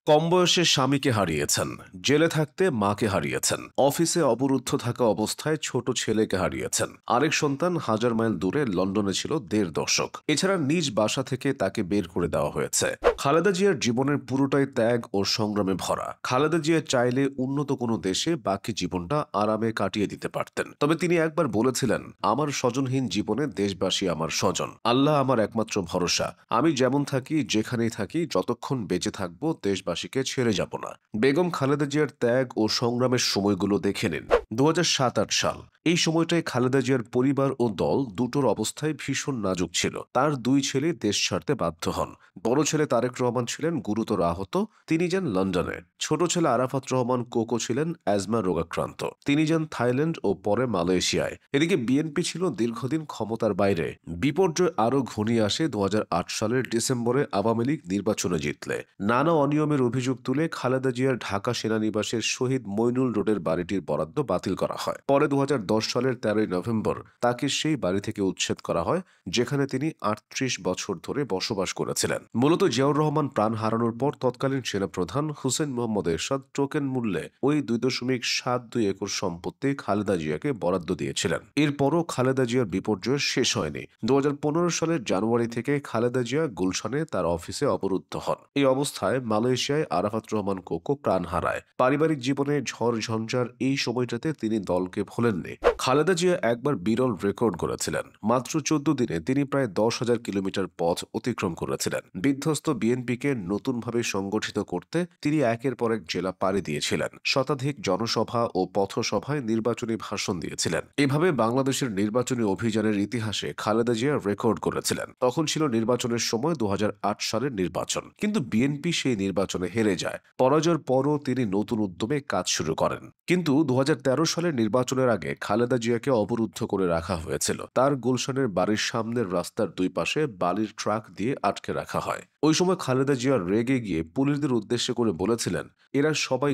কম বয়সে স্বামীকে হারিয়েছেন, জেলে থাকতে মাকে হারিয়েছেন, অফিসে অবরুদ্ধ থাকা অবস্থায় ছোট ছেলেকে হারিয়েছেন। আরেক সন্তান হাজার মাইল দূরে লন্ডনে ছিল ১.৫ দশক। এছাড়া নিজ বাসা থেকে তাকে বের করে দেওয়া হয়েছে। খালেদা জিয়ার জীবনের পুরোটাই ত্যাগ ও সংগ্রামে ভরা। খালেদা জিয়া চাইলে উন্নত কোনো দেশে বাকি জীবনটা আরামে কাটিয়ে দিতে পারতেন। তবে তিনি একবার বলেছিলেন, আমার স্বজনহীন জীবনে দেশবাসী আমার স্বজন, আল্লাহ আমার একমাত্র ভরসা। আমি যেমন থাকি, যেখানেই থাকি, যতক্ষণ বেঁচে থাকবো দেশবাসীকে ছেড়ে যাব না। বেগম খালেদা জিয়ার ত্যাগ ও সংগ্রামের সময়গুলো দেখে নিন। ২০০৭-৮ সাল। এই সময়টায় খালেদা জিয়ার পরিবার ও দল দুটোর অবস্থায় ভীষণ নাজুক ছিল। তার দুই ছেলে দেশ ছাড়তে বাধ্য হন। বড় ছেলে তারেক রহমান ছিলেন গুরুতর আহত, তিনি যান লন্ডনে। ছোট ছেলে আরাফাত রহমান কোকো ছিলেন অ্যাজমা রোগাক্রান্ত, তিনি যান থাইল্যান্ড ও পরে মালয়েশিয়ায়। এদিকে বিএনপি ছিল দীর্ঘদিন ক্ষমতার বাইরে। বিপর্যয় আরও ঘনিয়ে আসে ২০০৮ সালের ডিসেম্বরে আওয়ামী লীগ নির্বাচনে জিতলে। নানা অনিয়মের অভিযোগ তুলে খালেদা জিয়ার ঢাকা সেনানিবাসের শহীদ মইনুল রোডের বাড়িটির বরাদ্দ বাতিল করা হয়। পরে ২০১০ সালের ১৩ই নভেম্বর তাকে সেই বাড়ি থেকে উচ্ছেদ করা হয়, যেখানে তিনি ৩৮ বছর ধরে বসবাস করেছিলেন। মূলত জিয়াউর রহমান প্রাণ হারানোর পর তৎকালীন সেনাপ্রধান হুসেইন মোহাম্মদ এরশাদ টোকেন মূল্যে ওই ২.৭২ একর সম্পত্তি খালেদা জিয়াকে বরাদ্দ দিয়েছিলেন। এরপরও খালেদা জিয়ার বিপর্যয় শেষ হয়নি। ২০১৫ সালের জানুয়ারি থেকে খালেদা জিয়া গুলশানে তার অফিসে অবরুদ্ধ হন। এই অবস্থায় মালয়েশিয়ায় আরাফাত রহমান কোকো প্রাণ হারায়। পারিবারিক জীবনে ঝড় ঝঞ্ঝার এই সময়টাতে তিনি দলকে ভোলেননি। খালেদা জিয়া একবার বিরল রেকর্ড করেছিলেন। মাত্র ১৪ দিনে তিনি প্রায় ১০,০০০ কিলোমিটার পথ অতিক্রম করেছিলেন। বিধ্বস্ত বিএনপিকে নতুনভাবে সংগঠিত করতে তিনি একের পর এক জেলা পাড়ি দিয়েছিলেন। শতাধিক জনসভা ও পথসভায় নির্বাচনী ভাষণ দিয়েছিলেন। এভাবে বাংলাদেশের নির্বাচনী অভিযানের ইতিহাসে খালেদা জিয়া রেকর্ড করেছিলেন। তখন ছিল নির্বাচনের সময় ২০০৮ সালের নির্বাচন, কিন্তু বিএনপি সেই নির্বাচনে হেরে যায়। পরাজয়ের পরও তিনি নতুন উদ্যমে কাজ শুরু করেন। কিন্তু ২০১৩ সালের নির্বাচনের আগে খালেদা জিয়াকে অবরুদ্ধ করে রাখা হয়েছিল। তার গুলশানের বাড়ির সামনের রাস্তার দুই পাশে বালির ট্রাক দিয়ে আটকে রাখা হয়। ওই সময় খালেদা জিয়া রেগে গিয়ে পুলিশদের উদ্দেশ্য করে বলেছিলেন, এরা সবাই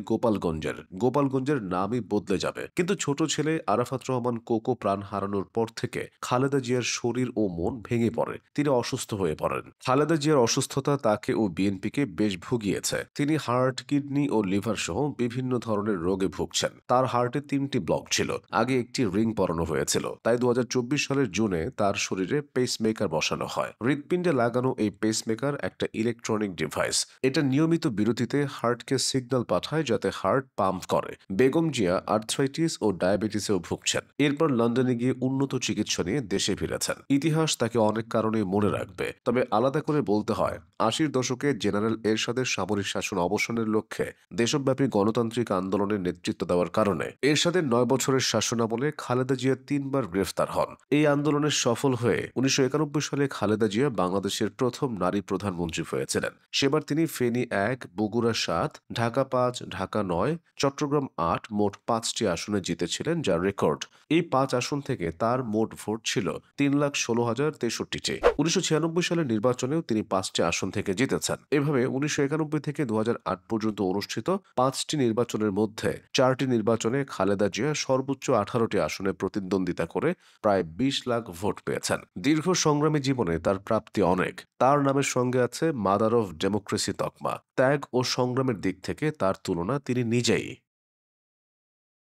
গোপালগঞ্জের নামই বদলে যাবে। কিন্তু ছোট ছেলে আরাফাত রহমান কোকো প্রাণ হারানোর পর থেকে খালেদা জিয়ার শরীর ও মন ভেঙে পড়ে। তিনি অসুস্থ হয়ে পড়েন। খালেদা জিয়ার অসুস্থতা তাকে ও বিএনপিকে বেশ ভুগিয়েছে। তিনি হার্ট, কিডনি ও লিভার সহ বিভিন্ন ধরনের রোগে ভুগছেন। তার হার্টে ৩টি ব্লক ছিল। আগে একটি রিং পরানো হয়েছিল। তাই ২০২৪ সালের জুনে তার শরীরে পেসমেকার বসানো হয়। হৃৎপিণ্ডে লাগানো এই পেসমেকার একটা ইলেকট্রনিক ডিভাইস। এটা নিয়মিত বিরতিতে হার্টকে সিগন্যাল পাঠায় যাতে হার্ট পাম্প করে। বেগম জিয়া আর্থ্রাইটিস ও ডায়াবেটিসেও ভুগছেন। এরপর লন্ডনে গিয়ে উন্নত চিকিৎসা নিয়ে দেশে ফিরেছেন। ইতিহাস তাকে অনেক কারণে মনে রাখবে। তবে আলাদা করে বলতে হয়, ৮০-র দশকে জেনারেল এরশাদের সামরিক শাসন অবসানের লক্ষ্যে দেশব্যাপী গণতান্ত্রিক আন্দোলনের নেতৃত্ব দেওয়ার কারণে এরশাদের ৯ বছরের শাসনামলে খালেদা জিয়া ৩বার গ্রেফতার হন। এই আন্দোলনের সফল হয়ে ১৯৯১ সালে খালেদা জিয়া বাংলাদেশের প্রথম নারী প্রধানমন্ত্রী হয়েছিলেন। সেবার তিনি ফেনী ১, বগুড়া ৭, ঢাকা ৫, ঢাকা ৯, চট্টগ্রাম ৮ মোট ৫টি আসনে জিতেছিলেন, যা রেকর্ড। এই ৫ আসন থেকে তার মোট ভোট ছিল ৩,১৬,০৬৩টি। ১৯৯৬ সালের নির্বাচনেও তিনি ৫টি আসন থেকে জিতেছেন। এভাবে ১৯৯১ থেকে ২০০৮ পর্যন্ত অনুষ্ঠিত ৫টি নির্বাচনের মধ্যে ৪টি নির্বাচনে খালেদা জিয়া সর্বোচ্চ ১৮টি আসনে প্রতিদ্বন্দ্বিতা করে প্রায় ২০ লাখ ভোট পেয়েছেন। দীর্ঘ সংগ্রামী জীবনে তার প্রাপ্তি অনেক। তার নামের সঙ্গে আছে মাদার অফ ডেমোক্রেসি তকমা। ত্যাগ ও সংগ্রামের দিক থেকে তার তুলনা তিনি নিজেই।